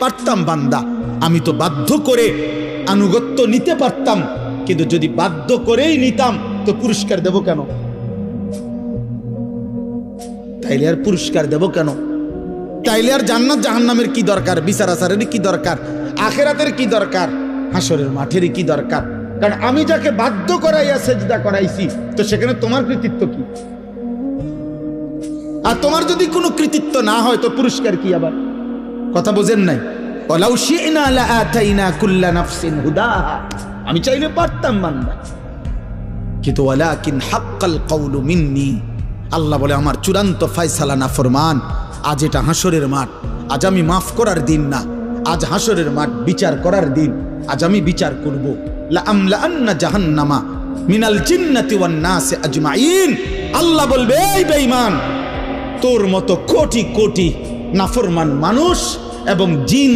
পারতাম বান্দা, আমি তো বাধ্য করে আনুগত্য নিতে পারতাম, কিন্তু যদি বাধ্য করেই নিতাম তো পুরস্কার দেব কেন? তাইলে আর পুরস্কার দেব কেন? তাইলে আর জান্নাত জাহান্নামের কি দরকার? বিচার আচারের কি দরকার? আখিরাতের কি দরকার? হাসরের মাঠের কি দরকার? কারণ আমি যাকে বাধ্য করাইয়া সেজদা করাইছি, তো সেখানে তোমার কৃতিত্ব কি? আর তোমার যদি কোনো কৃতিত্ব না হয় তো পুরস্কার কি? আবার কথা বোঝেন নাই? ওয়ালাউ শি'না লাআতাইনা কুল্লা নাফসিন হুদাহা, আমি চাইলে পারতাম বান্দা, কিন্তু ওয়ালাকিন হাক্কাল কওলু মিন্নি, আল্লাহ বলে আমার চূড়ান্ত ফয়সালা নাফরমান। আজ এটা হাসরের মাঠ, আজ আমি মাফ করার দিন না, আজ হাসরের মাঠ বিচার করার দিন। আজ আমি বিচার করব। লা আমলাআন্না জাহান্নামা মিনাল জিন্নাতি ওয়ান নাসি আজমাইন। আল্লাহ বলবে, এই বেঈমান, তোর মতো কোটি কোটি নাফরমান মানুষ এবং জিন